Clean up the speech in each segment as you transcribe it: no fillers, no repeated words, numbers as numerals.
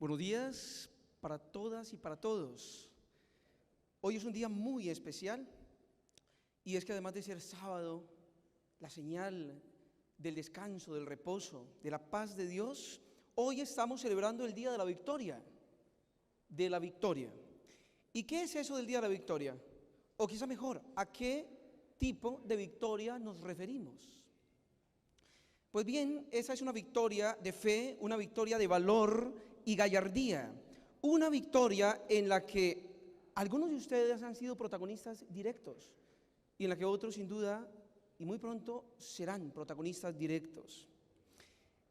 Buenos días para todas y para todos. Hoy es un día muy especial y es que además de ser sábado, la señal del descanso, del reposo, de la paz de Dios, hoy estamos celebrando el Día de la Victoria, ¿Y qué es eso del Día de la Victoria? O quizá mejor, ¿a qué tipo de victoria nos referimos? Pues bien, esa es una victoria de fe, una victoria de valor y gallardía, una victoria en la que algunos de ustedes han sido protagonistas directos y en la que otros sin duda y muy pronto serán protagonistas directos.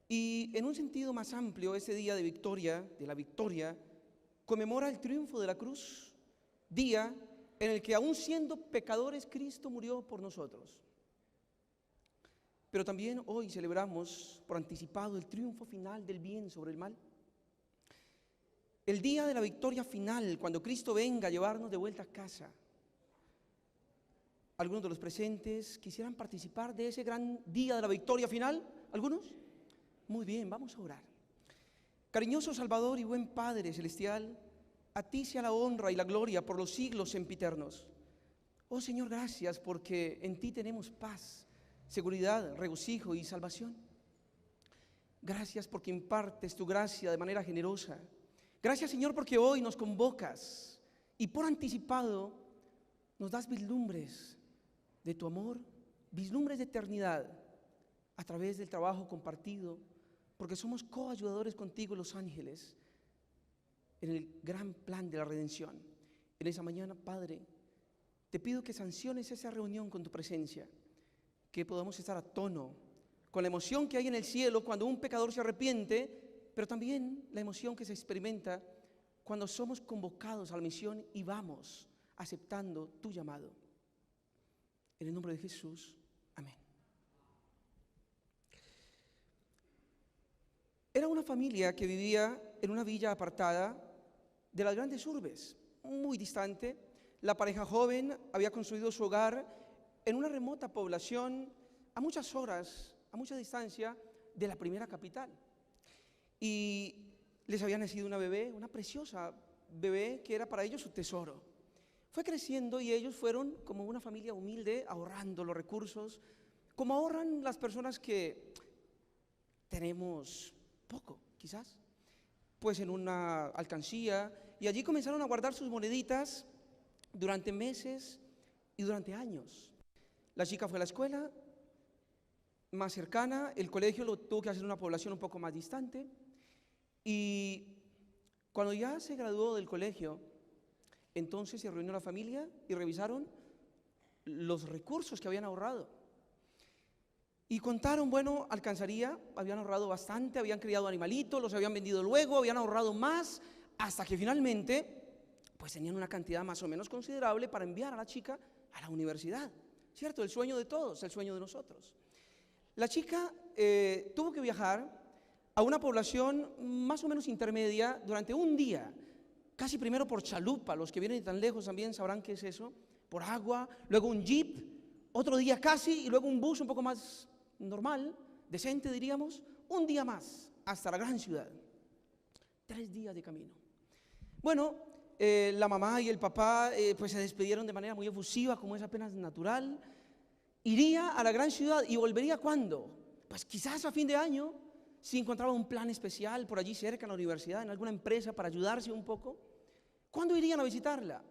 Y en un sentido más amplio, ese día de la victoria, conmemora el triunfo de la cruz, día en el que aún siendo pecadores Cristo murió por nosotros. Pero también hoy celebramos por anticipado el triunfo final del bien sobre el mal. El día de la victoria final, cuando Cristo venga a llevarnos de vuelta a casa. ¿Algunos de los presentes quisieran participar de ese gran día de la victoria final? ¿Algunos? Muy bien, vamos a orar. Cariñoso Salvador y buen Padre Celestial, a ti sea la honra y la gloria por los siglos sempiternos. Oh Señor, gracias porque en ti tenemos paz, seguridad, regocijo y salvación. Gracias porque impartes tu gracia de manera generosa. Gracias, Señor, porque hoy nos convocas y por anticipado nos das vislumbres de tu amor, vislumbres de eternidad a través del trabajo compartido, porque somos coayudadores contigo, los ángeles, en el gran plan de la redención. En esa mañana, Padre, te pido que sanciones esa reunión con tu presencia, que podamos estar a tono con la emoción que hay en el cielo cuando un pecador se arrepiente, pero también la emoción que se experimenta cuando somos convocados a la misión y vamos aceptando tu llamado. En el nombre de Jesús, amén. Era una familia que vivía en una villa apartada de las grandes urbes, muy distante. La pareja joven había construido su hogar en una remota población a muchas horas, a mucha distancia de la primera capital. Y les había nacido una bebé, una preciosa bebé que era para ellos su tesoro. Fue creciendo y ellos fueron como una familia humilde, ahorrando los recursos, como ahorran las personas que tenemos poco, quizás, pues en una alcancía, y allí comenzaron a guardar sus moneditas durante meses y durante años. La chica fue a la escuela más cercana, el colegio lo tuvo que hacer en una población un poco más distante, y cuando ya se graduó del colegio, entonces se reunió la familia y revisaron los recursos que habían ahorrado. Y contaron, bueno, alcanzaría, habían ahorrado bastante, habían criado animalitos, los habían vendido luego, habían ahorrado más, hasta que finalmente, pues tenían una cantidad más o menos considerable para enviar a la chica a la universidad. ¿Cierto? El sueño de todos, el sueño de nosotros. La chica tuvo que viajar a una población más o menos intermedia durante un día, casi primero por chalupa, los que vienen de tan lejos también sabrán qué es eso, por agua, luego un jeep, otro día casi, y luego un bus un poco más normal, decente diríamos, un día más hasta la gran ciudad. 3 días de camino. Bueno, la mamá y el papá pues se despidieron de manera muy efusiva, como es apenas natural. Iría a la gran ciudad y volvería ¿cuándo? Pues quizás a fin de año, si encontraba un plan especial por allí cerca en la universidad, en alguna empresa para ayudarse un poco. ¿Cuándo irían a visitarla?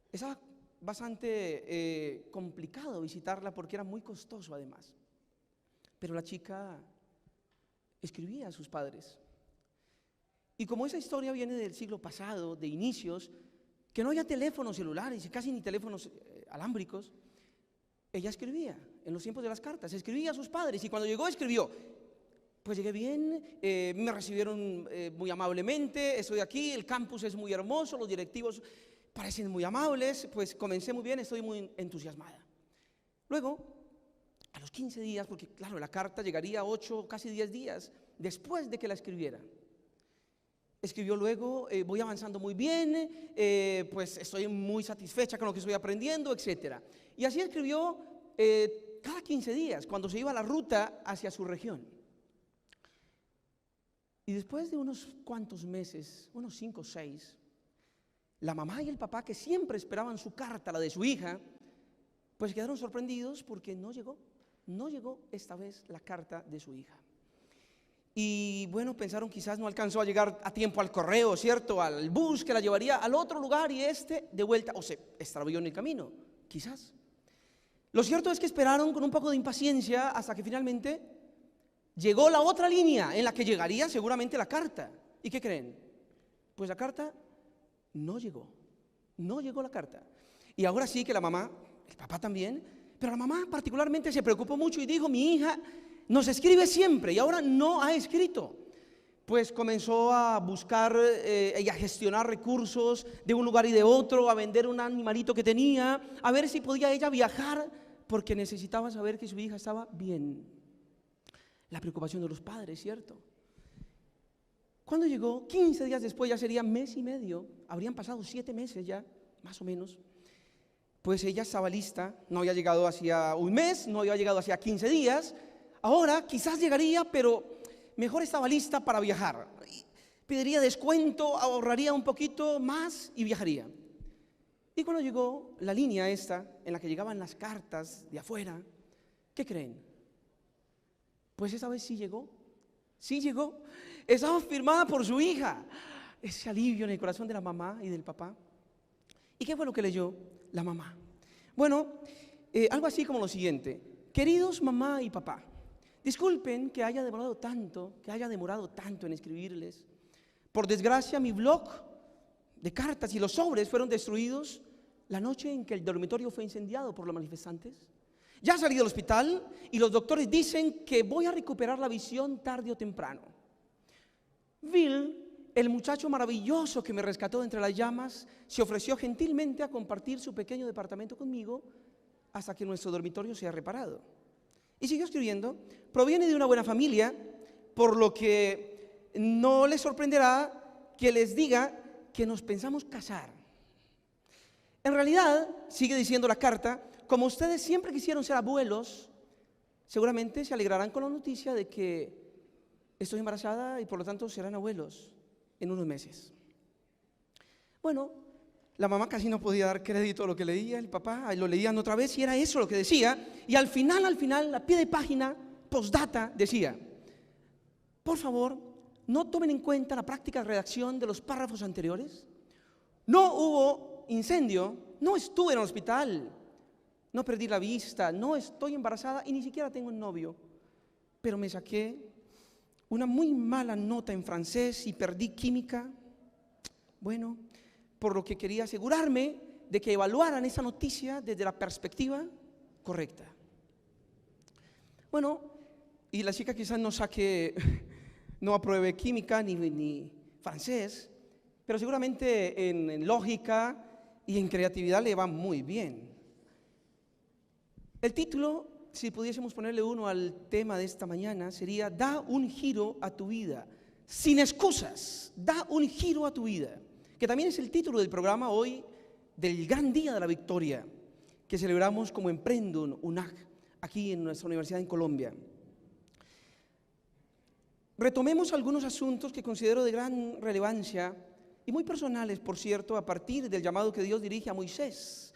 Estaba bastante complicado visitarla porque era muy costoso además. Pero la chica escribía a sus padres. Y como esa historia viene del siglo pasado, de inicios, que no había teléfonos celulares y casi ni teléfonos alámbricos, ella escribía en los tiempos de las cartas, escribía a sus padres y cuando llegó escribió: pues llegué bien, me recibieron muy amablemente, estoy aquí, el campus es muy hermoso, los directivos parecen muy amables, pues comencé muy bien, estoy muy entusiasmada. Luego, a los 15 días, porque claro, la carta llegaría 8, casi 10 días después de que la escribiera. Escribió luego, voy avanzando muy bien, pues estoy muy satisfecha con lo que estoy aprendiendo, etc. Y así escribió cada 15 días, cuando se iba a la ruta hacia su región. Y después de unos cuantos meses, unos 5 o 6, la mamá y el papá, que siempre esperaban su carta, la de su hija, pues quedaron sorprendidos porque no llegó esta vez la carta de su hija. Y bueno, pensaron quizás no alcanzó a llegar a tiempo al correo, ¿cierto? Al bus que la llevaría al otro lugar y de vuelta, o se extravió en el camino, quizás. Lo cierto es que esperaron con un poco de impaciencia hasta que finalmente llegó la otra línea en la que llegaría seguramente la carta. ¿Y qué creen? Pues la carta no llegó la carta. Y ahora sí que la mamá, el papá también, pero la mamá particularmente se preocupó mucho y dijo: mi hija nos escribe siempre y ahora no ha escrito. Pues comenzó a buscar y a gestionar recursos de un lugar y de otro, a vender un animalito que tenía, a ver si podía ella viajar, porque necesitaba saber que su hija estaba bien. La preocupación de los padres, ¿cierto? Cuando llegó, 15 días después, ya sería mes y medio, habrían pasado 7 meses ya, más o menos, pues ella estaba lista, no había llegado hacía un mes, no había llegado hacía 15 días, ahora quizás llegaría, pero mejor estaba lista para viajar. Pediría descuento, ahorraría un poquito más y viajaría. Y cuando llegó la línea esta, en la que llegaban las cartas de afuera, ¿qué creen? Pues esa vez sí llegó, estaba firmada por su hija. Ese alivio en el corazón de la mamá y del papá. ¿Y qué fue lo que leyó la mamá? Bueno, algo así como lo siguiente: queridos mamá y papá, disculpen que haya demorado tanto en escribirles. Por desgracia, mi blog de cartas y los sobres fueron destruidos la noche en que el dormitorio fue incendiado por los manifestantes. Ya salí del hospital y los doctores dicen que voy a recuperar la visión tarde o temprano. Bill, el muchacho maravilloso que me rescató de entre las llamas, se ofreció gentilmente a compartir su pequeño departamento conmigo hasta que nuestro dormitorio sea reparado. Y siguió escribiendo: proviene de una buena familia, por lo que no les sorprenderá que les diga que nos pensamos casar. En realidad, sigue diciendo la carta, como ustedes siempre quisieron ser abuelos, seguramente se alegrarán con la noticia de que estoy embarazada y por lo tanto serán abuelos en unos meses. Bueno, la mamá casi no podía dar crédito a lo que leía, el papá lo leían otra vez y era eso lo que decía. Y al final, a pie de página, postdata, decía: por favor, no tomen en cuenta la práctica redacción de los párrafos anteriores. No hubo incendio, no estuve en el hospital, no perdí la vista, no estoy embarazada y ni siquiera tengo un novio. Pero me saqué una muy mala nota en francés y perdí química. Bueno, por lo que quería asegurarme de que evaluaran esa noticia desde la perspectiva correcta. Bueno, y la chica quizás no apruebe química ni francés, pero seguramente en lógica y en creatividad le va muy bien. El título, si pudiésemos ponerle uno al tema de esta mañana, sería: da un giro a tu vida, sin excusas, da un giro a tu vida, que también es el título del programa hoy, del gran día de la victoria, que celebramos como Emprendum, UNAC, aquí en nuestra universidad en Colombia. Retomemos algunos asuntos que considero de gran relevancia y muy personales, por cierto, a partir del llamado que Dios dirige a Moisés,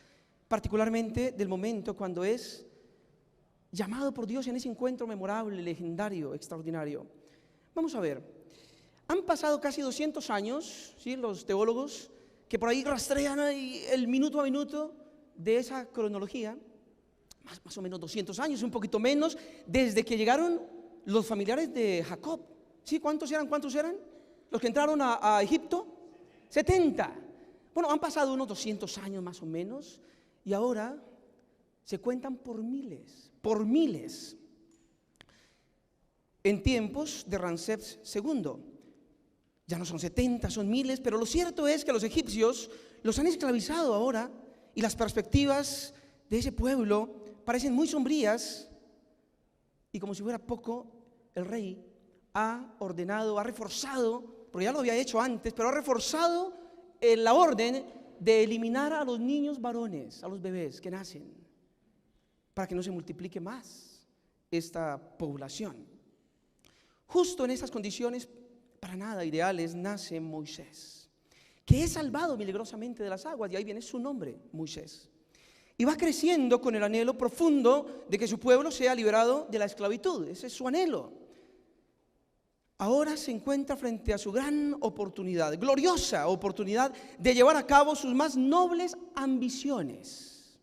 particularmente del momento cuando es llamado por Dios en ese encuentro memorable, legendario, extraordinario. Vamos a ver, han pasado casi 200 años, ¿sí? Los teólogos que por ahí rastrean el minuto a minuto de esa cronología, más o menos 200 años, un poquito menos, desde que llegaron los familiares de Jacob. ¿Sí? ¿Cuántos eran? Los que entraron a Egipto, 70. Bueno, han pasado unos 200 años más o menos y ahora se cuentan por miles. En tiempos de Ramsés II, ya no son 70, son miles, pero lo cierto es que los egipcios los han esclavizado ahora y las perspectivas de ese pueblo parecen muy sombrías y como si fuera poco, el rey ha ordenado, ha reforzado, porque ya lo había hecho antes, pero ha reforzado la orden de eliminar a los niños varones, a los bebés que nacen, para que no se multiplique más esta población. Justo en esas condiciones para nada ideales, nace Moisés, que es salvado milagrosamente de las aguas, y ahí viene su nombre, Moisés. Y va creciendo con el anhelo profundo de que su pueblo sea liberado de la esclavitud. Ese es su anhelo. Ahora se encuentra frente a su gran oportunidad, gloriosa oportunidad de llevar a cabo sus más nobles ambiciones.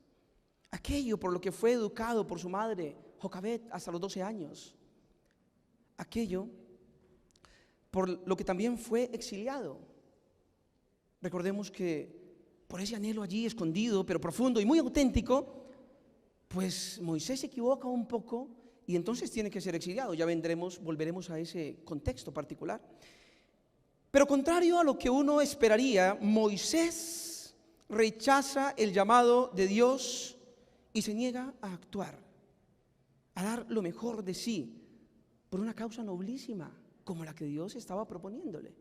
Aquello por lo que fue educado por su madre, Jocabet, hasta los 12 años. Aquello por lo que también fue exiliado. Recordemos que por ese anhelo allí escondido, pero profundo y muy auténtico, pues Moisés se equivoca un poco y entonces tiene que ser exiliado. Ya volveremos a ese contexto particular. Pero contrario a lo que uno esperaría, Moisés rechaza el llamado de Dios y se niega a actuar, a dar lo mejor de sí por una causa noblísima como la que Dios estaba proponiéndole.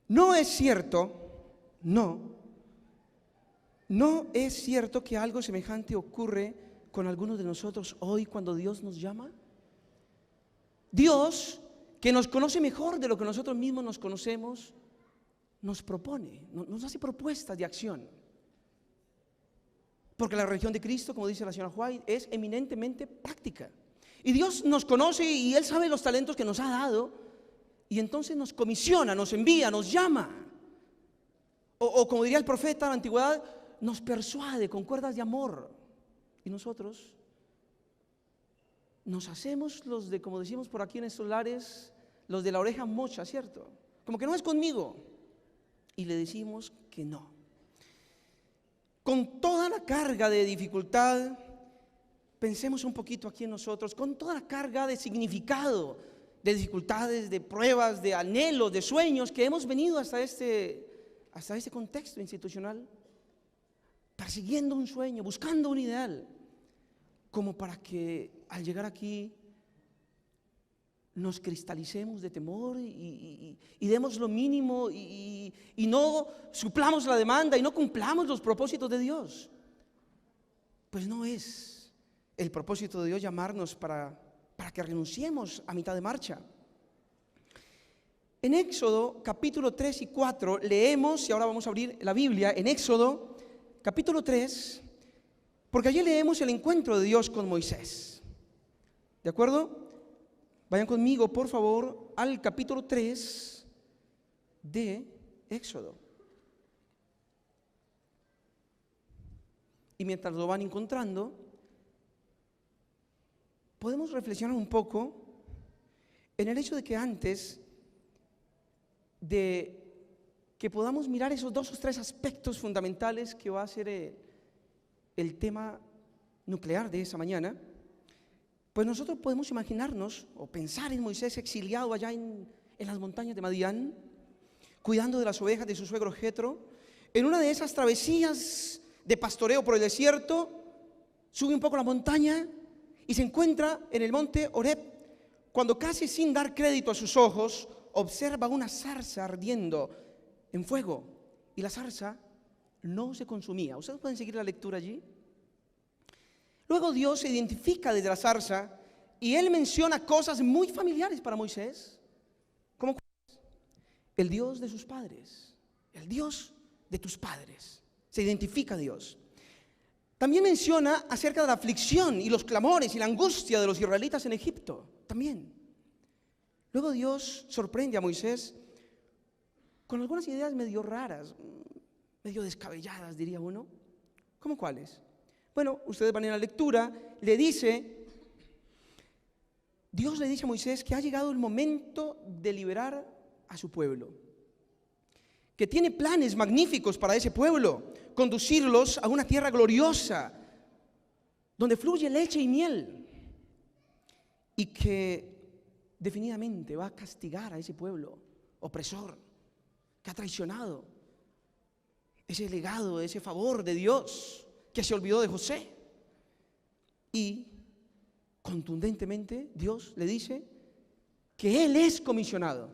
No es cierto, no es cierto que algo semejante ocurre con algunos de nosotros hoy cuando Dios nos llama. Dios, que nos conoce mejor de lo que nosotros mismos nos conocemos, nos propone, nos hace propuestas de acción. Porque la religión de Cristo, como dice la señora White, es eminentemente práctica. Y Dios nos conoce y Él sabe los talentos que nos ha dado. Y entonces nos comisiona, nos envía, nos llama. O como diría el profeta de la antigüedad, nos persuade con cuerdas de amor. Y nosotros nos hacemos los de, como decimos por aquí en estos lares, los de la oreja mocha, ¿cierto? Como que no es conmigo. Y le decimos que no. Con toda la carga de dificultad, pensemos un poquito aquí en nosotros, con toda la carga de significado, de dificultades, de pruebas, de anhelos, de sueños que hemos venido hasta este contexto institucional, persiguiendo un sueño, buscando un ideal, como para que al llegar aquí nos cristalicemos de temor y demos lo mínimo y no suplamos la demanda y no cumplamos los propósitos de Dios. Pues no es el propósito de Dios llamarnos para que renunciemos a mitad de marcha. En Éxodo capítulo 3 y 4 leemos, y ahora vamos a abrir la Biblia, en Éxodo capítulo 3, porque allí leemos el encuentro de Dios con Moisés. ¿De acuerdo? Vayan conmigo, por favor, al capítulo 3 de Éxodo. Y mientras lo van encontrando, podemos reflexionar un poco en el hecho de que antes de que podamos mirar esos 2 o 3 aspectos fundamentales que va a ser el tema nuclear de esa mañana, pues nosotros podemos imaginarnos o pensar en Moisés exiliado allá en las montañas de Madián, cuidando de las ovejas de su suegro Jetro. En una de esas travesías de pastoreo por el desierto, sube un poco la montaña y se encuentra en el monte Horeb, cuando casi sin dar crédito a sus ojos, observa una zarza ardiendo en fuego, y la zarza no se consumía. ¿Ustedes pueden seguir la lectura allí? Luego Dios se identifica desde la zarza y Él menciona cosas muy familiares para Moisés, como el Dios de sus padres, el Dios de tus padres. Se identifica a Dios. También menciona acerca de la aflicción y los clamores y la angustia de los israelitas en Egipto, también. Luego Dios sorprende a Moisés con algunas ideas medio raras, medio descabelladas, diría uno. ¿Cómo cuáles? Bueno, ustedes van en la lectura, Dios le dice a Moisés que ha llegado el momento de liberar a su pueblo, que tiene planes magníficos para ese pueblo, conducirlos a una tierra gloriosa, donde fluye leche y miel, y que definidamente va a castigar a ese pueblo opresor, que ha traicionado ese legado, ese favor de Dios, que se olvidó de José. Y contundentemente Dios le dice que Él es comisionado.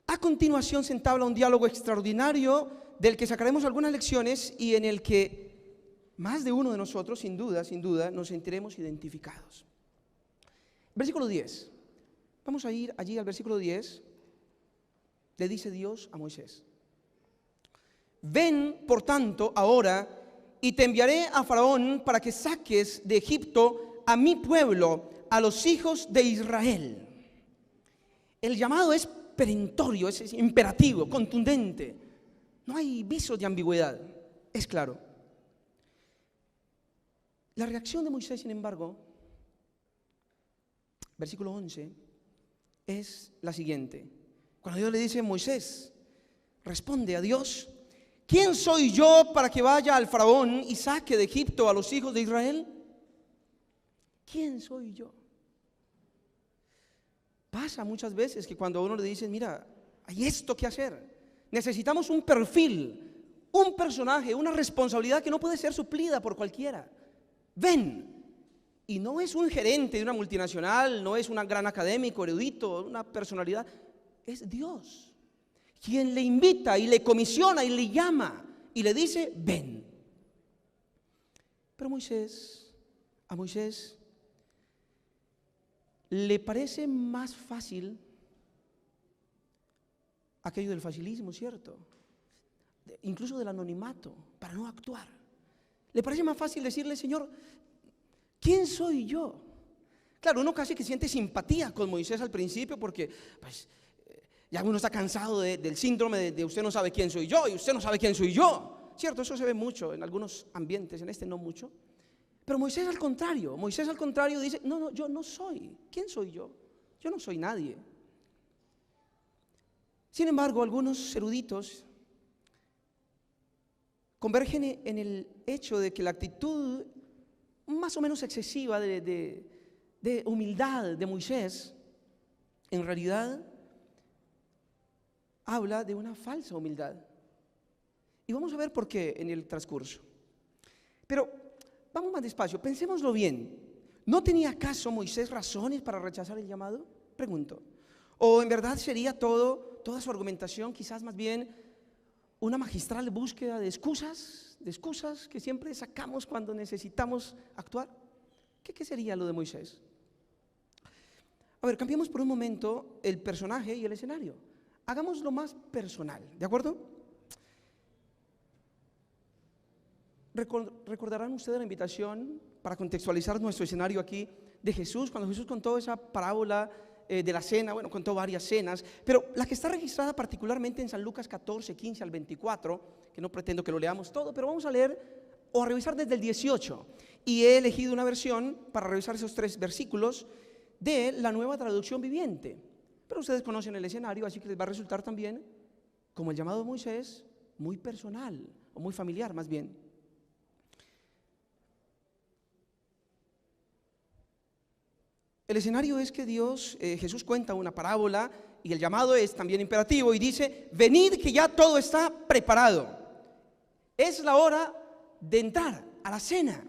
A continuación se entabla un diálogo extraordinario del que sacaremos algunas lecciones y en el que más de uno de nosotros, sin duda, nos sentiremos identificados. Versículo 10. Vamos a ir allí al versículo 10. Le dice Dios a Moisés: ven, por tanto, ahora, y te enviaré a Faraón para que saques de Egipto a mi pueblo, a los hijos de Israel. El llamado es perentorio, es imperativo, contundente. No hay visos de ambigüedad, es claro. La reacción de Moisés, sin embargo, versículo 11, es la siguiente. Cuando Dios le dice: Moisés, responde a Dios: ¿quién soy yo para que vaya al Faraón y saque de Egipto a los hijos de Israel? ¿Quién soy yo? Pasa muchas veces que cuando a uno le dicen: mira, hay esto que hacer, necesitamos un perfil, un personaje, una responsabilidad que no puede ser suplida por cualquiera. Ven. Y no es un gerente de una multinacional, no es un gran académico, erudito, una personalidad. Es Dios quien le invita y le comisiona y le llama y le dice: ven. Pero a Moisés le parece más fácil aquello del facilismo, ¿cierto? Incluso del anonimato, para no actuar. Le parece más fácil decirle: Señor, ¿quién soy yo? Claro, uno casi que siente simpatía con Moisés al principio porque pues, ya uno está cansado del síndrome de usted no sabe quién soy yo y usted no sabe quién soy yo. Cierto, eso se ve mucho en algunos ambientes, en este no mucho. Pero Moisés al contrario dice: no, yo no soy. ¿Quién soy yo? Yo no soy nadie. Sin embargo, algunos eruditos convergen en el hecho de que la actitud más o menos excesiva de humildad de Moisés, en realidad habla de una falsa humildad. Y vamos a ver por qué en el transcurso. Pero vamos más despacio, pensémoslo bien. ¿No tenía acaso Moisés razones para rechazar el llamado? Pregunto. ¿O en verdad sería toda su argumentación quizás más bien una magistral búsqueda de excusas que siempre sacamos cuando necesitamos actuar? ¿Qué sería lo de Moisés? A ver, cambiemos por un momento el personaje y el escenario. Hagámoslo más personal, ¿de acuerdo? Recordarán ustedes la invitación para contextualizar nuestro escenario aquí de Jesús, cuando Jesús contó esa parábola de la cena. Bueno, contó varias cenas, pero la que está registrada particularmente en San Lucas 14, 15 al 24, que no pretendo que lo leamos todo, pero vamos a leer o a revisar desde el 18, y he elegido una versión para revisar esos 3 versículos de la Nueva Traducción Viviente. Pero ustedes conocen el escenario, así que les va a resultar también, como el llamado de Moisés, muy personal, o muy familiar más bien. El escenario es que Jesús cuenta una parábola y el llamado es también imperativo y dice: venid que ya todo está preparado. Es la hora de entrar a la cena.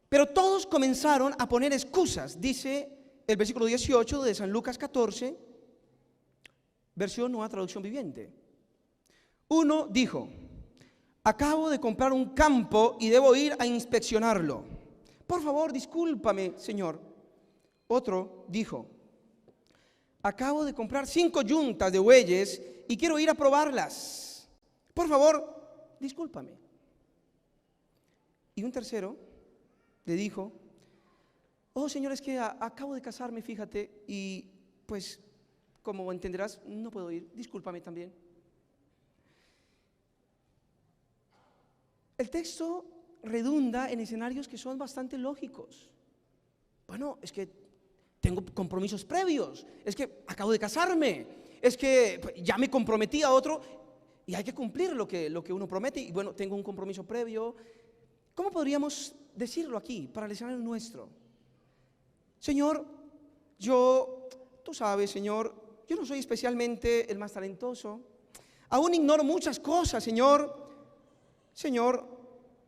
Pero todos comenzaron a poner excusas, dice el versículo 18 de San Lucas 14, versión Nueva Traducción Viviente. Uno dijo: acabo de comprar un campo y debo ir a inspeccionarlo. Por favor, discúlpame, Señor. Otro dijo: acabo de comprar 5 yuntas de bueyes y quiero ir a probarlas. Por favor, discúlpame. Y un tercero le dijo: oh, Señor, es que acabo de casarme, fíjate, y pues, como entenderás, no puedo ir. Discúlpame también. El texto redunda en escenarios que son bastante lógicos. Bueno, es que tengo compromisos previos, es que acabo de casarme, es que ya me comprometí a otro y hay que cumplir lo que uno promete. Y bueno, tengo un compromiso previo. ¿Cómo podríamos decirlo aquí para el escenario nuestro? Señor, tú sabes, Señor, yo no soy especialmente el más talentoso, aún ignoro muchas cosas, Señor,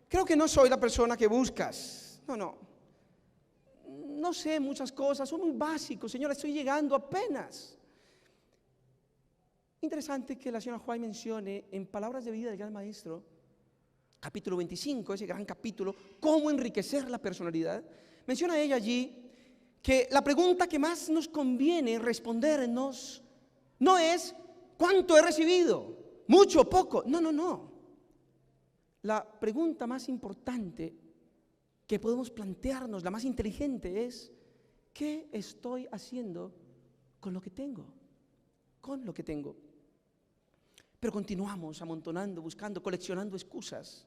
creo que no soy la persona que buscas, no sé muchas cosas, son muy básicos, Señor, estoy llegando apenas. Interesante que la señora White mencione en Palabras de Vida del Gran Maestro, capítulo 25, ese gran capítulo, cómo enriquecer la personalidad. Menciona ella allí que la pregunta que más nos conviene respondernos no es ¿cuánto he recibido? ¿Mucho o poco? No, no, no. La pregunta más importante que podemos plantearnos, la más inteligente, es ¿qué estoy haciendo con lo que tengo? Con lo que tengo. Pero continuamos amontonando, buscando, coleccionando excusas.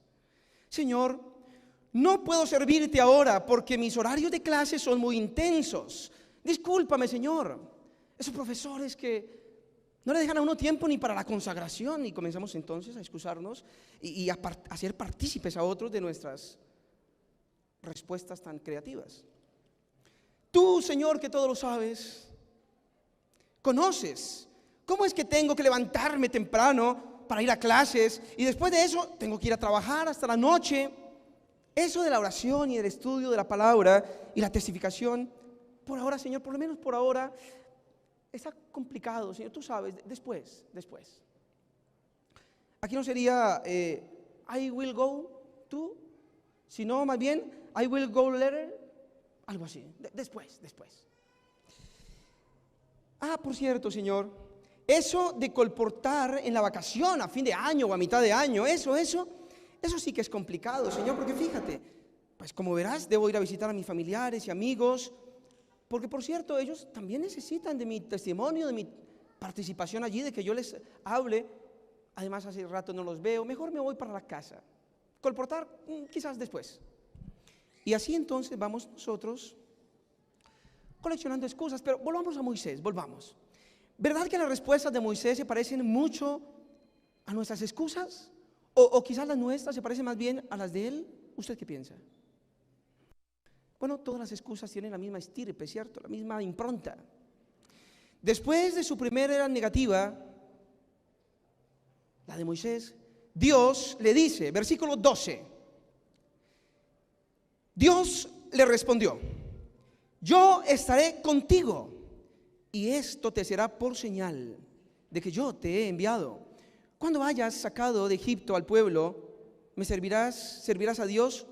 Señor, no puedo servirte ahora porque mis horarios de clase son muy intensos. Discúlpame, Señor. Esos profesores que no le dejan a uno tiempo ni para la consagración, y comenzamos entonces a excusarnos y a hacer partícipes a otros de nuestras respuestas tan creativas. Tú, Señor, que todo lo sabes, conoces cómo es que tengo que levantarme temprano para ir a clases y después de eso tengo que ir a trabajar hasta la noche. Eso de la oración y el estudio de la palabra y la testificación, por ahora, Señor, por lo menos por ahora, está complicado, Señor, tú sabes, después. Aquí no sería I will go to, sino más bien I will go later, algo así, después. Por cierto, Señor, eso de colportar en la vacación a fin de año o a mitad de año, eso sí que es complicado, Señor, porque fíjate, pues como verás, debo ir a visitar a mis familiares y amigos, porque por cierto, ellos también necesitan de mi testimonio, de mi participación allí, de que yo les hable. Además, hace rato no los veo, mejor me voy para la casa. Colportar, quizás después. Y así entonces vamos nosotros coleccionando excusas, pero volvamos a Moisés, volvamos. ¿Verdad que las respuestas de Moisés se parecen mucho a nuestras excusas? O quizás las nuestras se parecen más bien a las de él. ¿Usted qué piensa? Bueno, todas las excusas tienen la misma estirpe, ¿cierto? La misma impronta. Después de su primera era negativa, la de Moisés, Dios le dice, versículo 12, Dios le respondió, yo estaré contigo y esto te será por señal de que yo te he enviado. Cuando hayas sacado de Egipto al pueblo, me servirás a Dios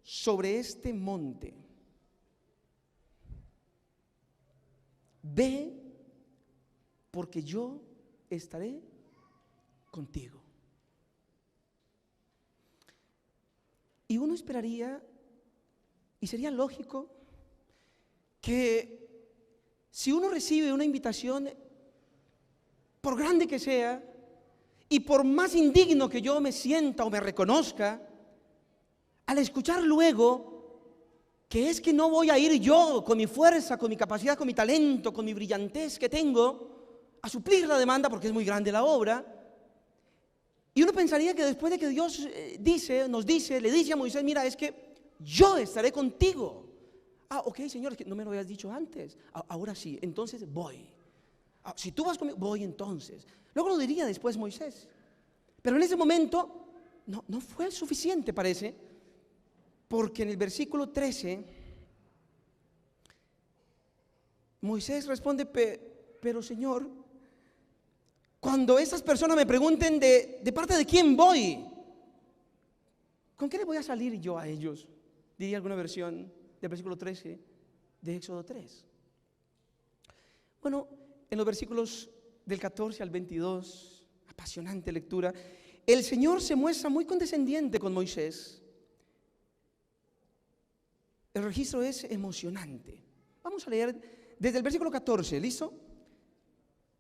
sobre este monte. Ve, porque yo estaré contigo. Y uno esperaría, y sería lógico, que si uno recibe una invitación, por grande que sea, y por más indigno que yo me sienta o me reconozca, al escuchar luego que es que no voy a ir yo con mi fuerza, con mi capacidad, con mi talento, con mi brillantez que tengo a suplir la demanda porque es muy grande la obra, y uno pensaría que después de que Dios le dice a Moisés, mira, es que yo estaré contigo. Ok, Señor, es que no me lo habías dicho antes. Ahora sí, entonces voy. Si tú vas conmigo, voy entonces. Luego lo diría después Moisés. Pero en ese momento no fue suficiente, parece, porque en el versículo 13 Moisés responde, pero Señor, cuando esas personas me pregunten de parte de quién voy, ¿con qué le voy a salir yo a ellos? Diría alguna versión del versículo 13 de Éxodo 3. Bueno, en los versículos del 14 al 22, apasionante lectura, el Señor se muestra muy condescendiente con Moisés. El registro es emocionante. Vamos a leer desde el versículo 14, ¿listo?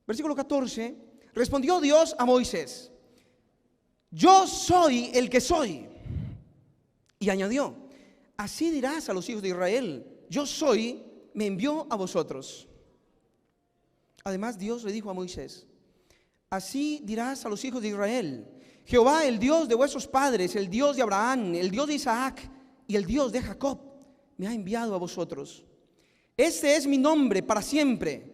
Versículo 14, respondió Dios a Moisés, yo soy el que soy. Y añadió, así dirás a los hijos de Israel, yo soy, me envió a vosotros. Además, Dios le dijo a Moisés, así dirás a los hijos de Israel, Jehová, el Dios de vuestros padres, el Dios de Abraham, el Dios de Isaac y el Dios de Jacob, me ha enviado a vosotros. Este es mi nombre para siempre.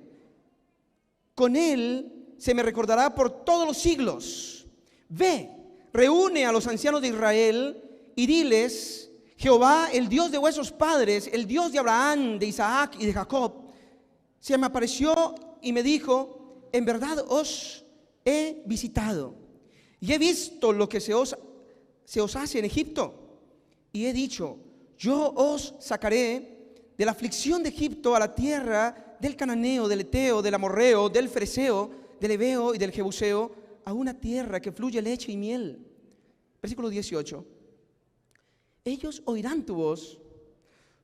Con él se me recordará por todos los siglos. Ve, reúne a los ancianos de Israel y diles, Jehová, el Dios de vuestros padres, el Dios de Abraham, de Isaac y de Jacob, se me apareció y me dijo, en verdad os he visitado y he visto lo que se os hace en Egipto y he dicho, yo os sacaré de la aflicción de Egipto a la tierra del cananeo, del eteo, del amorreo, del fereceo, del heveo y del jebuseo, a una tierra que fluye leche y miel. Versículo 18. Ellos oirán tu voz.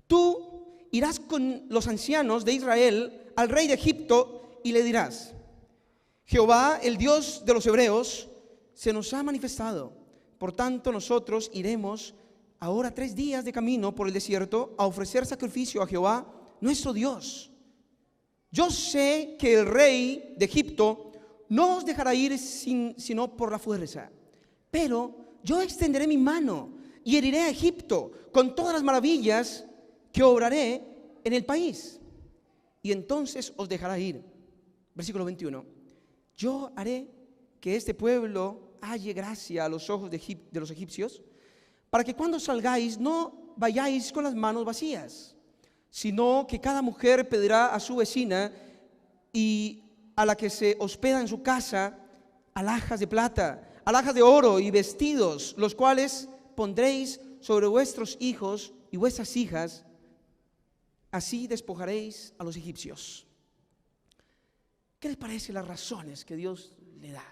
Tú irás con los ancianos de Israel al rey de Egipto y le dirás: Jehová, el Dios de los hebreos, se nos ha manifestado. Por tanto, nosotros iremos ahora 3 días de camino por el desierto a ofrecer sacrificio a Jehová, nuestro Dios. Yo sé que el rey de Egipto no os dejará ir sino por la fuerza, pero yo extenderé mi mano y heriré a Egipto con todas las maravillas que obraré en el país, y entonces os dejará ir. Versículo 21. Yo haré que este pueblo halle gracia a los ojos de los egipcios, para que cuando salgáis no vayáis con las manos vacías, sino que cada mujer pedirá a su vecina y a la que se hospeda en su casa alhajas de plata, alhajas de oro y vestidos, los cuales pondréis sobre vuestros hijos y vuestras hijas. Así despojaréis a los egipcios. ¿Qué les parece las razones que Dios le da?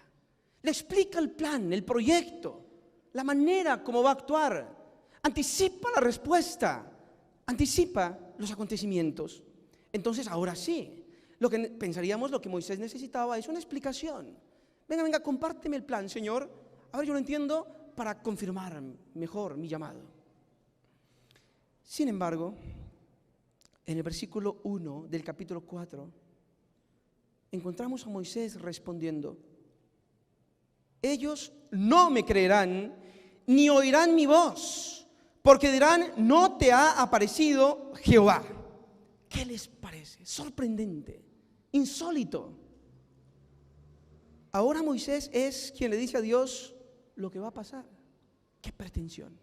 Le explica el plan, el proyecto, la manera como va a actuar. Anticipa la respuesta, anticipa los acontecimientos. Entonces, ahora sí, lo que pensaríamos, lo que Moisés necesitaba es una explicación. Venga, compárteme el plan, Señor. A ver, yo lo entiendo para confirmar mejor mi llamado. Sin embargo, en el versículo 1 del capítulo 4, encontramos a Moisés respondiendo: ellos no me creerán ni oirán mi voz, porque dirán: no te ha aparecido Jehová. ¿Qué les parece? Sorprendente, insólito. Ahora Moisés es quien le dice a Dios lo que va a pasar. ¡Qué pretensión!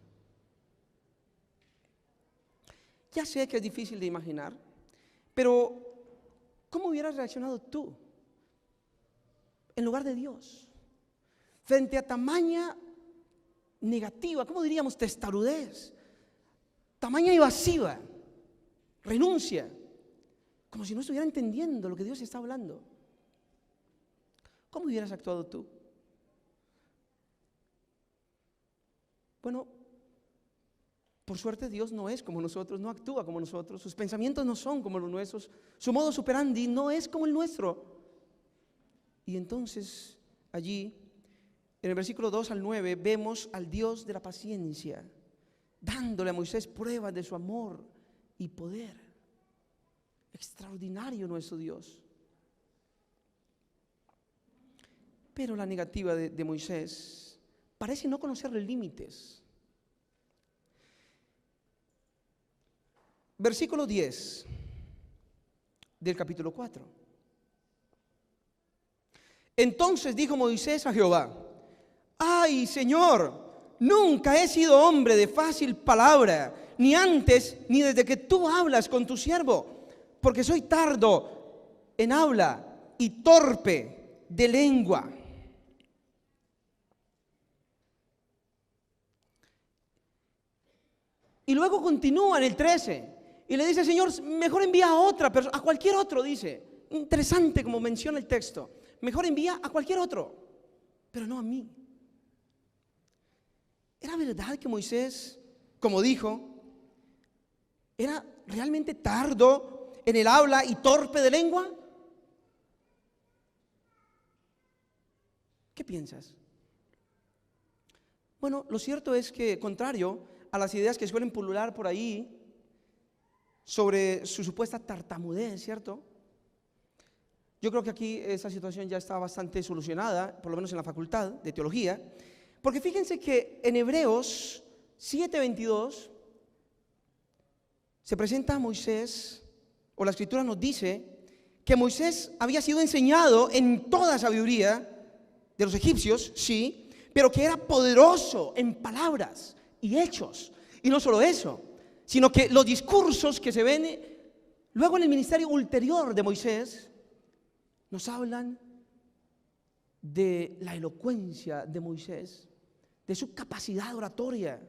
Ya sé que es difícil de imaginar, pero ¿cómo hubieras reaccionado tú en lugar de Dios frente a tamaña negativa, cómo diríamos, testarudez, tamaña evasiva, renuncia, como si no estuviera entendiendo lo que Dios está hablando? ¿Cómo hubieras actuado tú? Bueno, por suerte Dios no es como nosotros, no actúa como nosotros, sus pensamientos no son como los nuestros, su modus operandi no es como el nuestro. Y entonces allí, en el versículo 2 al 9, vemos al Dios de la paciencia, dándole a Moisés pruebas de su amor y poder. Extraordinario nuestro Dios. Pero la negativa de Moisés parece no conocer límites. Versículo 10 del capítulo 4. Entonces dijo Moisés a Jehová: ay, Señor, nunca he sido hombre de fácil palabra, ni antes ni desde que tú hablas con tu siervo, porque soy tardo en habla y torpe de lengua. Y luego continúa en el 13 y le dice: Señor, mejor envía a otra persona, a cualquier otro, dice. Interesante como menciona el texto. Mejor envía a cualquier otro, pero no a mí. ¿Era verdad que Moisés, como dijo, era realmente tardo en el habla y torpe de lengua? ¿Qué piensas? Bueno, lo cierto es que, contrario a las ideas que suelen pulular por ahí sobre su supuesta tartamudez, ¿cierto? Yo creo que aquí esa situación ya está bastante solucionada, por lo menos en la facultad de teología, porque fíjense que en Hebreos 7:22 se presenta a Moisés, o la escritura nos dice que Moisés había sido enseñado en toda sabiduría de los egipcios, sí, pero que era poderoso en palabras y hechos. Y no solo eso, sino que los discursos que se ven luego en el ministerio ulterior de Moisés nos hablan de la elocuencia de Moisés, de su capacidad oratoria,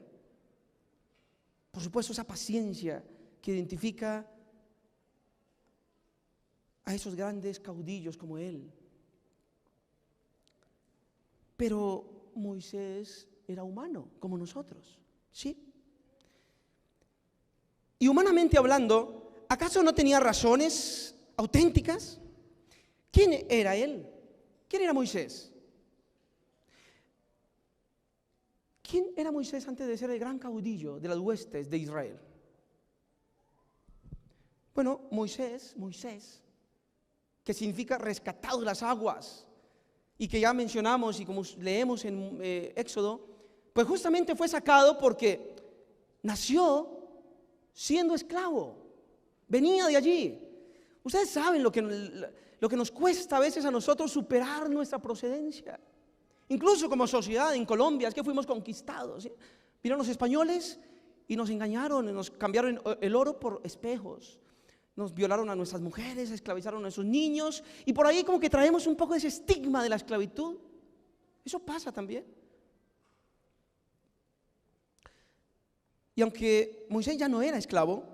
por supuesto esa paciencia que identifica a esos grandes caudillos como él. Pero Moisés era humano, como nosotros, ¿sí? Y humanamente hablando, ¿acaso no tenía razones auténticas? ¿Quién era él? ¿Quién era Moisés? ¿Quién era Moisés antes de ser el gran caudillo de las huestes de Israel? Bueno, Moisés, que significa rescatado de las aguas, y que ya mencionamos y como leemos en Éxodo, pues justamente fue sacado porque nació siendo esclavo, venía de allí. Ustedes saben lo que nos cuesta a veces a nosotros superar nuestra procedencia. Incluso como sociedad en Colombia, es que fuimos conquistados, ¿sí? Vinieron los españoles y nos engañaron, nos cambiaron el oro por espejos, nos violaron a nuestras mujeres, esclavizaron a nuestros niños, y por ahí como que traemos un poco de ese estigma de la esclavitud. Eso pasa también. Y aunque Moisés ya no era esclavo,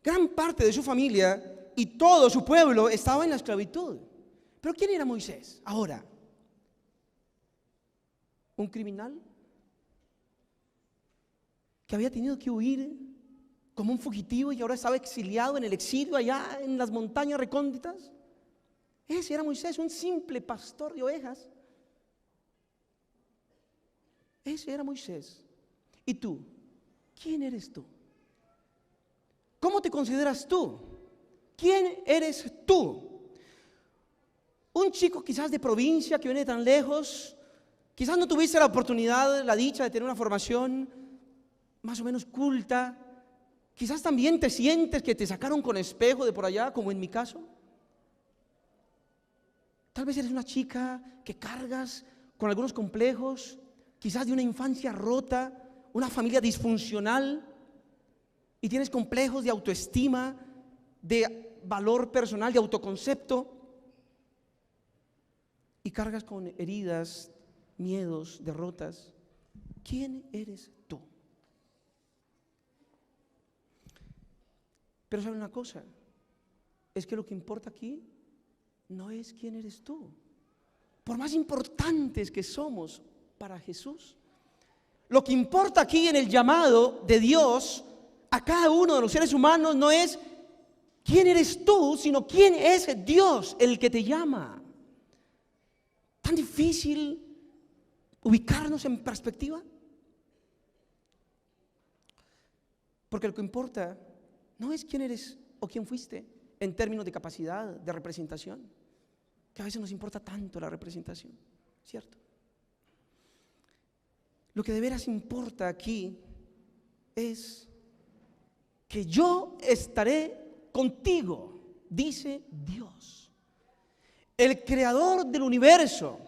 gran parte de su familia y todo su pueblo estaba en la esclavitud. ¿Pero quién era Moisés ahora? ¿Un criminal que había tenido que huir como un fugitivo y ahora estaba exiliado en el exilio allá en las montañas recónditas? Ese era Moisés, un simple pastor de ovejas. Ese era Moisés. ¿Y tú? ¿Quién eres tú? ¿Cómo te consideras tú? ¿Quién eres tú? Un chico quizás de provincia que viene tan lejos, quizás no tuviste la oportunidad, la dicha de tener una formación más o menos culta. Quizás también te sientes que te sacaron con espejo de por allá, como en mi caso. Tal vez eres una chica que cargas con algunos complejos, quizás de una infancia rota, una familia disfuncional, y tienes complejos de autoestima, de valor personal, de autoconcepto, y cargas con heridas, miedos, derrotas. ¿Quién eres tú? Pero ¿saben una cosa? Es que lo que importa aquí no es quién eres tú. Por más importantes que somos para Jesús, lo que importa aquí en el llamado de Dios a cada uno de los seres humanos no es quién eres tú, sino quién es Dios el que te llama. ¿Tan difícil ubicarnos en perspectiva? Porque lo que importa no es quién eres o quién fuiste en términos de capacidad, de representación, que a veces nos importa tanto la representación, ¿cierto? Lo que de veras importa aquí es que yo estaré contigo, dice Dios, el creador del universo,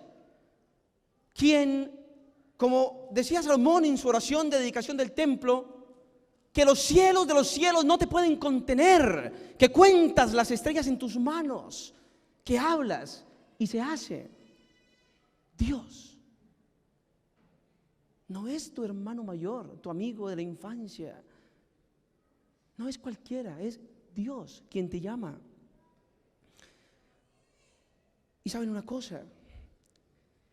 quien, como decía Salomón en su oración de dedicación del templo, que los cielos de los cielos no te pueden contener, que cuentas las estrellas en tus manos, que hablas y se hace. Dios no es tu hermano mayor, tu amigo de la infancia, no es cualquiera, es Dios quien te llama. Y saben una cosa,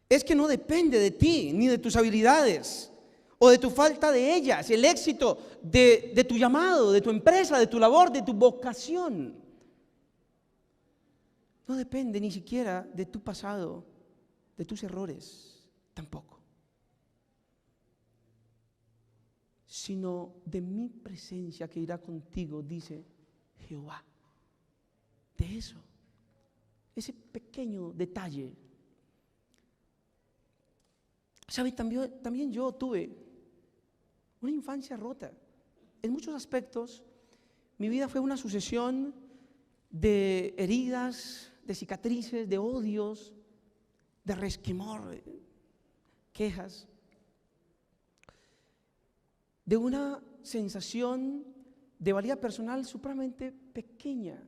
es que no depende de ti ni de tus habilidades o de tu falta de ellas, el éxito de tu llamado, de tu empresa, de tu labor, de tu vocación. No depende ni siquiera de tu pasado, de tus errores, tampoco. Sino de mi presencia que irá contigo, dice Jehová. De eso, ese pequeño detalle. ¿Sabe? También yo tuve una infancia rota. En muchos aspectos, mi vida fue una sucesión de heridas, de cicatrices, de odios, de resquemor, quejas, de una sensación de valía personal supremamente pequeña.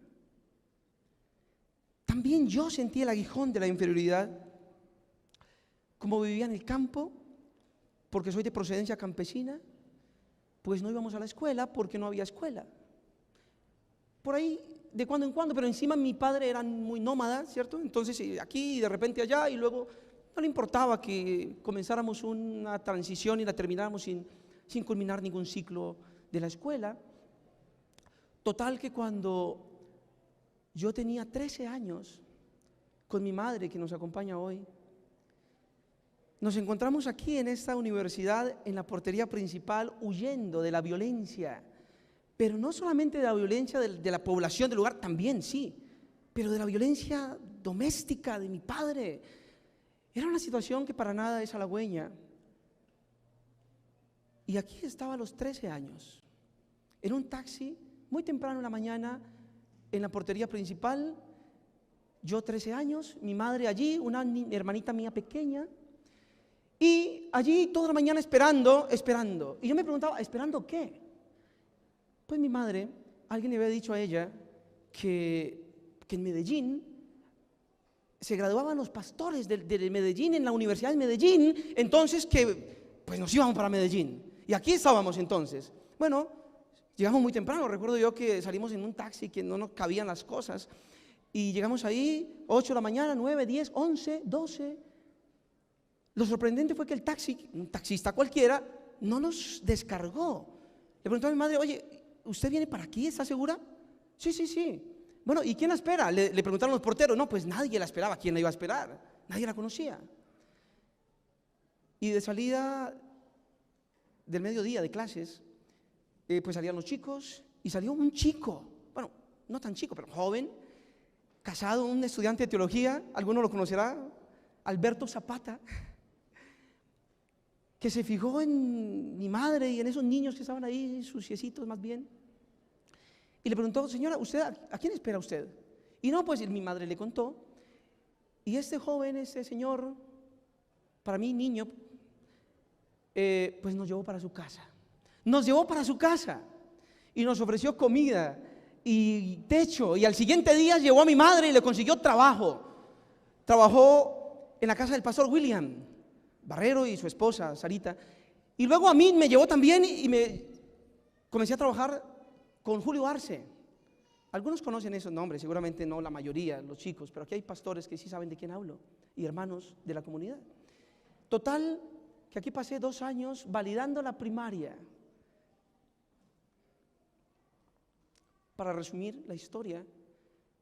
También yo sentí el aguijón de la inferioridad. Como vivía en el campo, porque soy de procedencia campesina, pues no íbamos a la escuela porque no había escuela. por ahí de cuando en cuando, pero encima mi padre era muy nómada, ¿cierto? Entonces aquí y de repente allá, y luego no le importaba que comenzáramos una transición y la termináramos sin culminar ningún ciclo de la escuela. Total que cuando yo tenía 13 años, con mi madre que nos acompaña hoy, nos encontramos aquí en esta universidad, en la portería principal, huyendo de la violencia, pero no solamente de la violencia de la población del lugar, también sí, pero de la violencia doméstica de mi padre. Era una situación que para nada es halagüeña. Y aquí estaba a los 13 años, en un taxi, muy temprano en la mañana, en la portería principal, yo 13 años, mi madre allí, una hermanita mía pequeña, y allí toda la mañana esperando. Y yo me preguntaba, ¿esperando qué? Pues mi madre, alguien le había dicho a ella que en Medellín se graduaban los pastores de Medellín, en la Universidad de Medellín, entonces que pues nos íbamos para Medellín. Y aquí estábamos entonces. Bueno, llegamos muy temprano, recuerdo yo que salimos en un taxi que no nos cabían las cosas. Y llegamos ahí, 8 de la mañana, 9, 10, 11, 12. Lo sorprendente fue que el taxi, un taxista cualquiera, no nos descargó. Le preguntó a mi madre, oye, ¿usted viene para aquí? ¿Está segura? Sí. Bueno, ¿y quién la espera? Le preguntaron los porteros. No, pues nadie la esperaba. ¿Quién la iba a esperar? Nadie la conocía. Y de salida del mediodía de clases, pues salían los chicos y salió un chico, bueno, no tan chico, pero joven, casado, un estudiante de teología, alguno lo conocerá, Alberto Zapata, que se fijó en mi madre y en esos niños que estaban ahí, suciecitos más bien, y le preguntó, señora, ¿usted a quién espera usted? Y no, pues mi madre le contó, y este joven, este señor, para mí niño, pues nos llevó para su casa. Nos llevó para su casa y nos ofreció comida y techo, y al siguiente día llevó a mi madre y le consiguió trabajo. Trabajó en la casa del pastor William Barrero y su esposa Sarita, y luego a mí me llevó también y me comencé a trabajar con Julio Arce. Algunos conocen esos nombres, seguramente no la mayoría, los chicos, pero aquí hay pastores que sí saben de quién hablo y hermanos de la comunidad. Total, que aquí pasé 2 años validando la primaria. Para resumir la historia,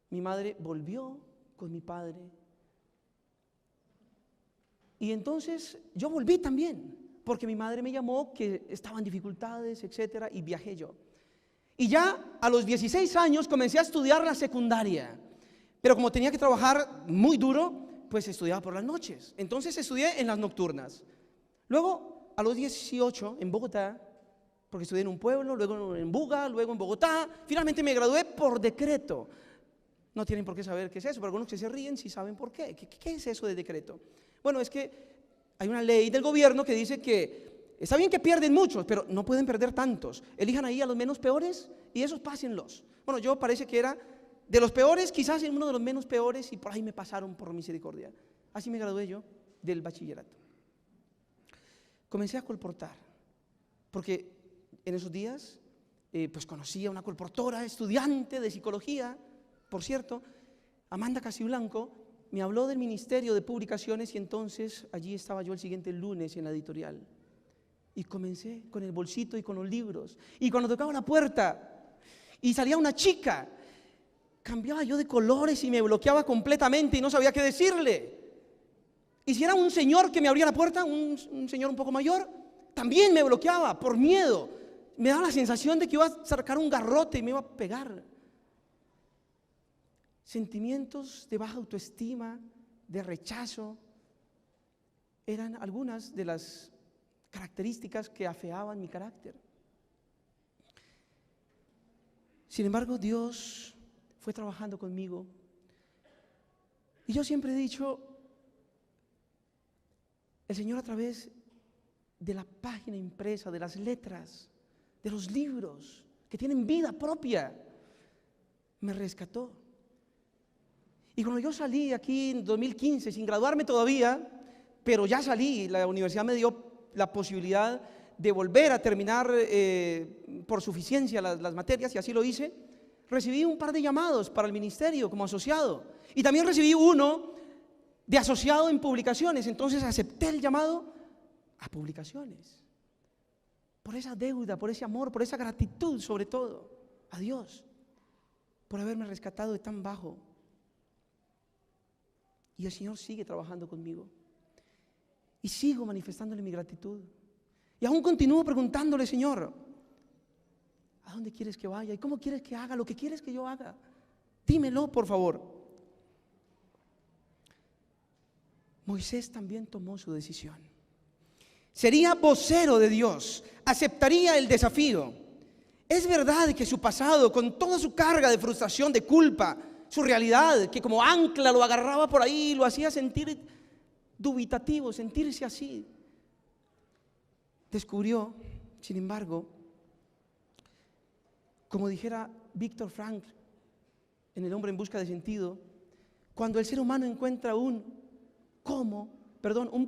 mi madre volvió con mi padre. Y entonces yo volví también, porque mi madre me llamó que estaba en dificultades, etcétera, y viajé yo. Y ya a los 16 años comencé a estudiar la secundaria, pero como tenía que trabajar muy duro, pues estudiaba por las noches. Entonces estudié en las nocturnas. Luego, a los 18, en Bogotá, porque estudié en un pueblo, luego en Buga, luego en Bogotá, finalmente me gradué por decreto. No tienen por qué saber qué es eso, pero algunos que se ríen sí saben por qué. ¿Qué es eso de decreto? Bueno, es que hay una ley del gobierno que dice que está bien que pierden muchos, pero no pueden perder tantos. Elijan ahí a los menos peores y esos pásenlos. Bueno, yo parece que era de los peores, quizás en uno de los menos peores, y por ahí me pasaron por misericordia. Así me gradué yo del bachillerato. Comencé a colportar, porque en esos días pues conocí a una colportora, estudiante de psicología, por cierto, Amanda Casiblanco, me habló del Ministerio de Publicaciones, y entonces allí estaba yo el siguiente lunes en la editorial. Y comencé con el bolsito y con los libros, y cuando tocaba la puerta y salía una chica, cambiaba yo de colores y me bloqueaba completamente y no sabía qué decirle. Y si era un señor que me abría la puerta, un señor un poco mayor, también me bloqueaba por miedo. Me daba la sensación de que iba a sacar un garrote y me iba a pegar. Sentimientos de baja autoestima, de rechazo, eran algunas de las características que afeaban mi carácter. Sin embargo, Dios fue trabajando conmigo. Y yo siempre he dicho, el Señor a través de la página impresa, de las letras, de los libros que tienen vida propia, me rescató. Y cuando yo salí aquí en 2015, sin graduarme todavía, pero ya salí, la universidad me dio la posibilidad de volver a terminar por suficiencia las materias, y así lo hice. recibí un par de llamados para el ministerio como asociado. Y también recibí uno de asociado en publicaciones. Entonces acepté el llamado a publicaciones. Por esa deuda, por ese amor, por esa gratitud sobre todo a Dios, por haberme rescatado de tan bajo. Y el Señor sigue trabajando conmigo. Y sigo manifestándole mi gratitud. Y aún continúo preguntándole, Señor, ¿a dónde quieres que vaya? ¿Y cómo quieres que haga lo que quieres que yo haga? Dímelo, por favor. Moisés también tomó su decisión. Sería vocero de Dios, aceptaría el desafío. Es verdad que su pasado, con toda su carga de frustración, de culpa, su realidad, que como ancla lo agarraba por ahí, lo hacía sentir dubitativo, sentirse así. Descubrió, sin embargo, como dijera Víctor Frankl en El hombre en busca de sentido, cuando el ser humano encuentra un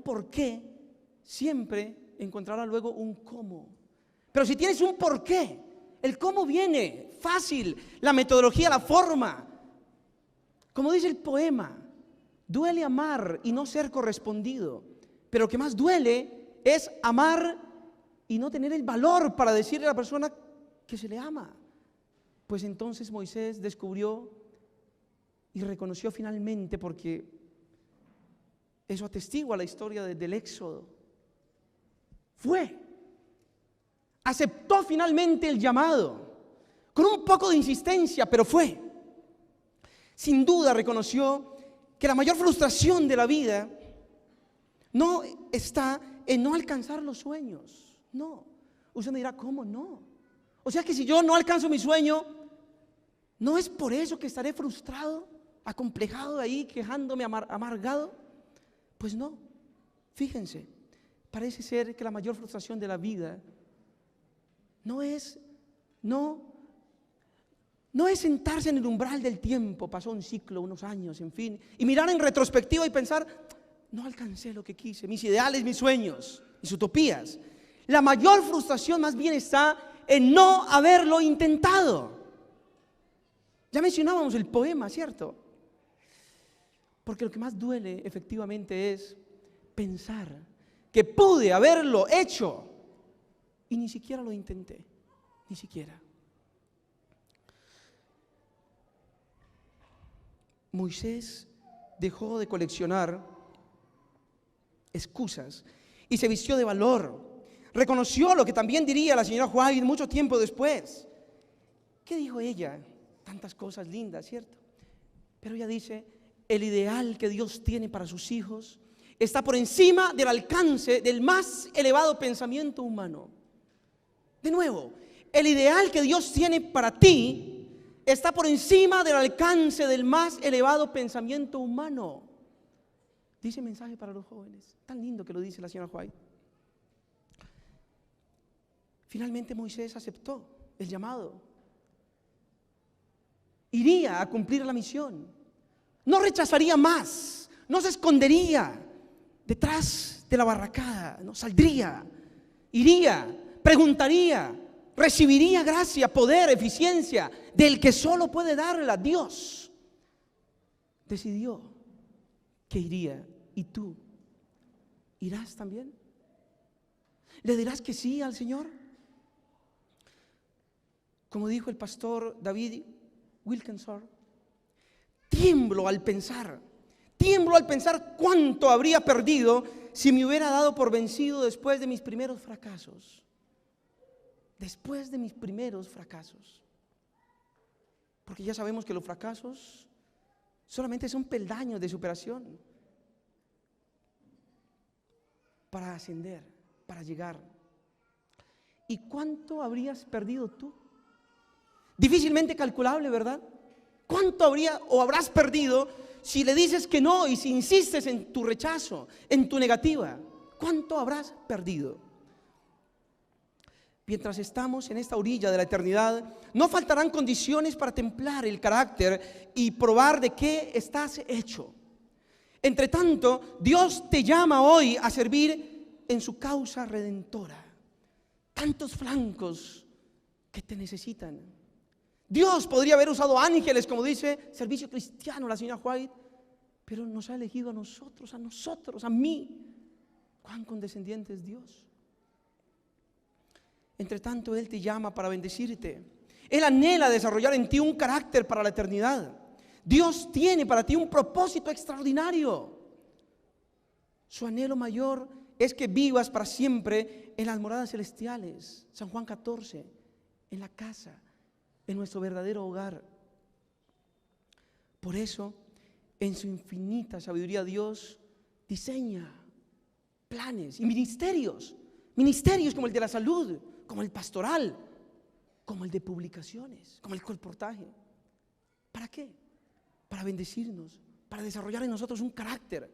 por qué, siempre encontrará luego un cómo. Pero si tienes un por qué, el cómo viene fácil, la metodología, la forma. Como dice el poema, duele amar y no ser correspondido, pero lo que más duele es amar y no tener el valor para decirle a la persona que se le ama. Pues entonces Moisés descubrió y reconoció finalmente, porque eso atestigua la historia del Éxodo. Aceptó finalmente el llamado, con un poco de insistencia, pero fue. Sin duda reconoció que la mayor frustración de la vida no está en no alcanzar los sueños. No. Usted me dirá, ¿cómo no? O sea que si yo no alcanzo mi sueño, ¿no es por eso que estaré frustrado, acomplejado ahí, quejándome, amargado? Pues no. Fíjense, parece ser que la mayor frustración de la vida no es sentarse en el umbral del tiempo, pasó un ciclo, unos años, en fin, y mirar en retrospectiva y pensar, no alcancé lo que quise, mis ideales, mis sueños, mis utopías. La mayor frustración más bien está en no haberlo intentado. Ya mencionábamos el poema, ¿cierto? Porque lo que más duele efectivamente es pensar que pude haberlo hecho y ni siquiera lo intenté, ni siquiera. Moisés dejó de coleccionar excusas y se vistió de valor. Reconoció lo que también diría la señora White mucho tiempo después. ¿Qué dijo ella? Tantas cosas lindas, ¿cierto? Pero ella dice, el ideal que Dios tiene para sus hijos está por encima del alcance del más elevado pensamiento humano. De nuevo, el ideal que Dios tiene para ti está por encima del alcance del más elevado pensamiento humano. Dice mensaje para los jóvenes. Tan lindo que lo dice la señora White. Finalmente Moisés aceptó el llamado. Iría a cumplir la misión. No rechazaría más. No se escondería detrás de la barracada. No saldría. Iría. Preguntaría. Recibiría gracia, poder, eficiencia del que solo puede darla, Dios. Decidió que iría. ¿Y tú? ¿Irás también? ¿Le dirás que sí al Señor? Como dijo el pastor David Wilkinson, tiemblo al pensar cuánto habría perdido si me hubiera dado por vencido después de mis primeros fracasos. Después de mis primeros fracasos. Porque ya sabemos que los fracasos solamente son peldaños de superación para ascender, para llegar. ¿Y cuánto habrías perdido tú? Difícilmente calculable, ¿verdad? ¿Cuánto habrás perdido si le dices que no y si insistes en tu rechazo, en tu negativa? ¿Cuánto habrás perdido? Mientras estamos en esta orilla de la eternidad, no faltarán condiciones para templar el carácter y probar de qué estás hecho. Entre tanto, Dios te llama hoy a servir en su causa redentora. Tantos flancos que te necesitan. Dios podría haber usado ángeles, como dice Servicio Cristiano, la señora White, pero nos ha elegido a nosotros, a mí. Cuán condescendiente es Dios. Entre tanto, Él te llama para bendecirte. Él anhela desarrollar en ti un carácter para la eternidad. Dios tiene para ti un propósito extraordinario. Su anhelo mayor es que vivas para siempre en las moradas celestiales. San Juan 14, en la casa, en nuestro verdadero hogar. Por eso, en su infinita sabiduría, Dios diseña planes y ministerios como el de la salud, como el pastoral, como el de publicaciones, como el colportaje. ¿Para qué? Para bendecirnos, para desarrollar en nosotros un carácter,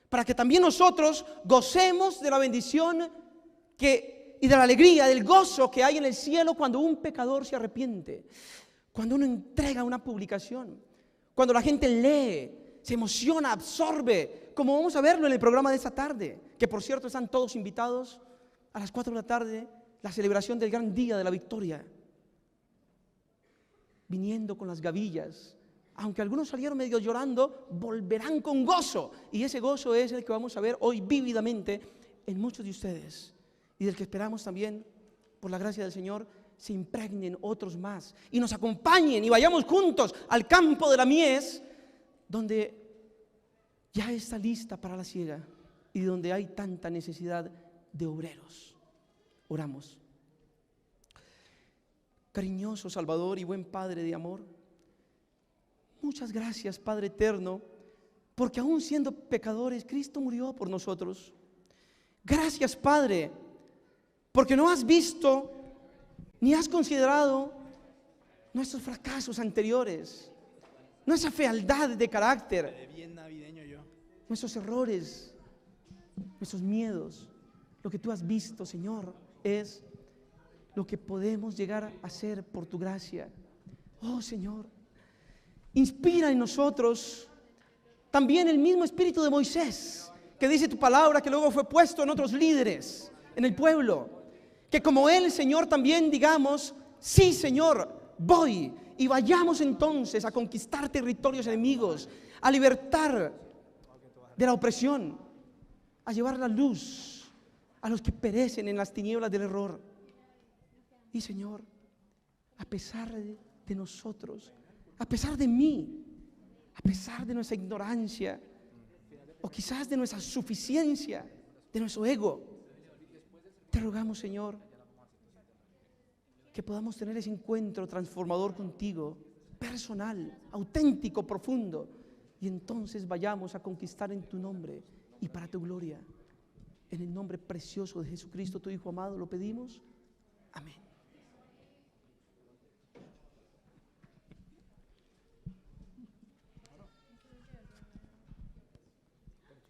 para que también nosotros gocemos de la bendición y de la alegría, del gozo que hay en el cielo cuando un pecador se arrepiente, cuando uno entrega una publicación, cuando la gente lee, se emociona, absorbe, como vamos a verlo en el programa de esta tarde, que por cierto están todos invitados a las 4 de la tarde, la celebración del gran día de la victoria, viniendo con las gavillas. Aunque algunos salieron medio llorando, volverán con gozo, y ese gozo es el que vamos a ver hoy vívidamente en muchos de ustedes, y del que esperamos también, por la gracia del Señor, se impregnen otros más y nos acompañen y vayamos juntos al campo de la mies, donde ya está lista para la siega y donde hay tanta necesidad de obreros. Oramos. Cariñoso Salvador y buen Padre de amor, muchas gracias, Padre eterno, porque aún siendo pecadores, Cristo murió por nosotros. Gracias, Padre, porque no has visto ni has considerado nuestros fracasos anteriores, nuestra fealdad de carácter, nuestros errores, nuestros miedos. Lo que tú has visto, Señor, es lo que podemos llegar a hacer por tu gracia. Oh, Señor, inspira en nosotros también el mismo espíritu de Moisés, que dice tu palabra que luego fue puesto en otros líderes, en el pueblo. Que como él, Señor, también digamos, sí, Señor, voy. Y vayamos entonces a conquistar territorios enemigos, a libertar de la opresión, a llevar la luz a los que perecen en las tinieblas del error. Y Señor, a pesar de nosotros, a pesar de mí, a pesar de nuestra ignorancia, o quizás de nuestra suficiencia, de nuestro ego, te rogamos, Señor, que podamos tener ese encuentro transformador contigo, personal, auténtico, profundo, y entonces vayamos a conquistar en tu nombre y para tu gloria. En el nombre precioso de Jesucristo, tu Hijo amado, lo pedimos. Amén.